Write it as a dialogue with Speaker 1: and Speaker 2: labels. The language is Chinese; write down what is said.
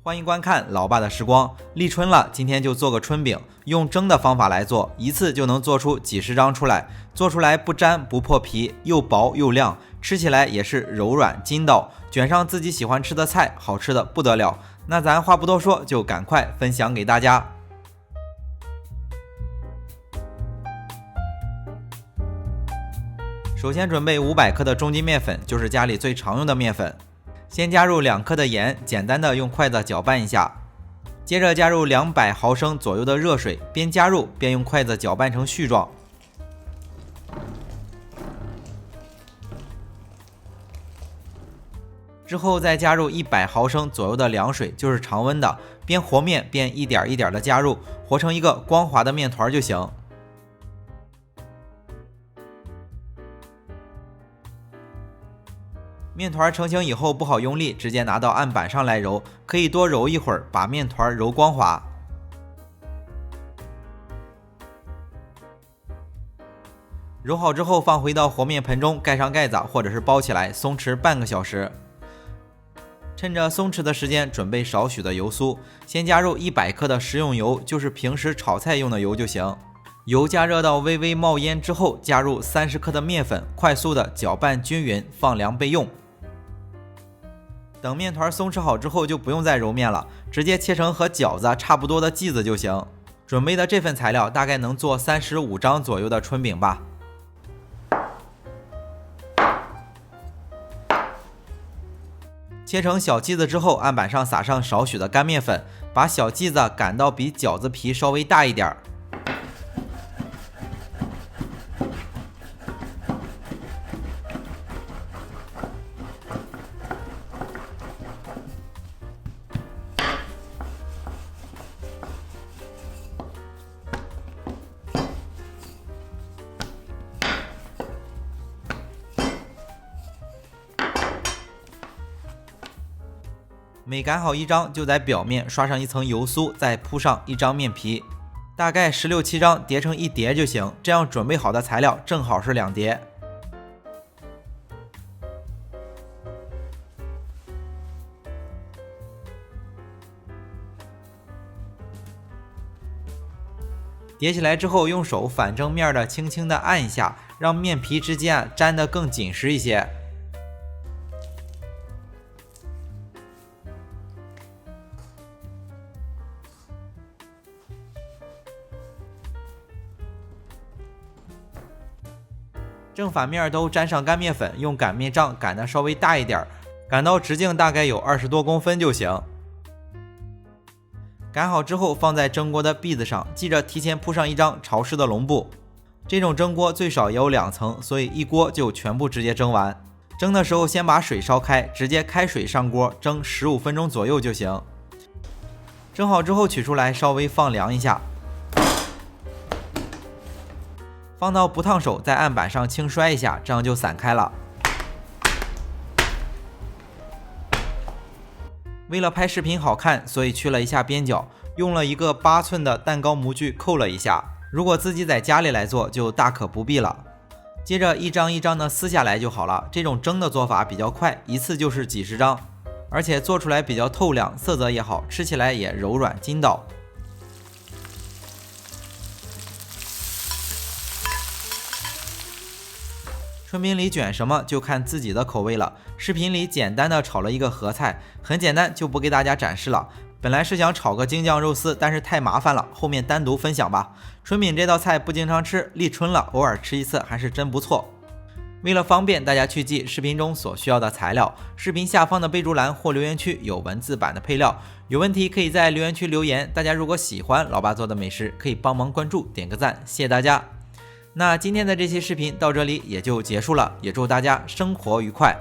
Speaker 1: 欢迎观看老爸的时光。立春了，今天就做个春饼，用蒸的方法来做，一次就能做出几十张出来，做出来不粘不破皮，又薄又亮，吃起来也是柔软筋道，卷上自己喜欢吃的菜，好吃的不得了。那咱话不多说，就赶快分享给大家。首先准备500克的中筋面粉，就是家里最常用的面粉。先加入2克的盐，简单的用筷子搅拌一下。接着加入200毫升左右的热水，边加入边用筷子搅拌成絮状。之后再加入100毫升左右的凉水，就是常温的，边和面边一点一点的加入，和成一个光滑的面团就行。面团成型以后不好用力，直接拿到案板上来揉，可以多揉一会儿，把面团揉光滑。揉好之后放回到和面盆中，盖上盖子或者是包起来，松弛半个小时。趁着松弛的时间，准备少许的油酥，先加入100克的食用油，就是平时炒菜用的油就行。油加热到微微冒烟之后，加入30克的面粉，快速的搅拌均匀，放凉备用。等面团松弛好之后，就不用再揉面了，直接切成和饺子差不多的剂子就行。准备的这份材料大概能做35张左右的春饼吧。切成小剂子之后，案板上撒上少许的干面粉，把小剂子擀到比饺子皮稍微大一点。每擀好一张，就在表面刷上一层油酥，再铺上一张面皮，大概16、17张叠成一叠就行。这样准备好的材料正好是2叠。叠起来之后，用手反正面的轻轻的按一下，让面皮之间粘得更紧实一些。正反面都沾上干面粉，用擀面杖擀得稍微大一点，擀到直径大概有20多公分就行。擀好之后放在蒸锅的篦子上，记着提前铺上一张潮湿的笼布。这种蒸锅最少也有2层，所以一锅就全部直接蒸完。蒸的时候先把水烧开，直接开水上锅蒸15分钟左右就行。蒸好之后取出来稍微放凉一下，放到不烫手，在案板上轻摔一下，这样就散开了。为了拍视频好看，所以去了一下边角，用了一个8寸的蛋糕模具扣了一下。如果自己在家里来做，就大可不必了。接着一张一张的撕下来就好了。这种蒸的做法比较快，一次就是几十张，而且做出来比较透亮，色泽也好，吃起来也柔软筋道。春饼里卷什么就看自己的口味了。视频里简单的炒了一个合菜，很简单，就不给大家展示了。本来是想炒个京酱肉丝，但是太麻烦了，后面单独分享吧。春饼这道菜不经常吃，立春了偶尔吃一次还是真不错。为了方便大家去记视频中所需要的材料，视频下方的备注栏或留言区有文字版的配料，有问题可以在留言区留言。大家如果喜欢老爸做的美食，可以帮忙关注点个赞，谢谢大家。那今天的这期视频到这里也就结束了，也祝大家生活愉快。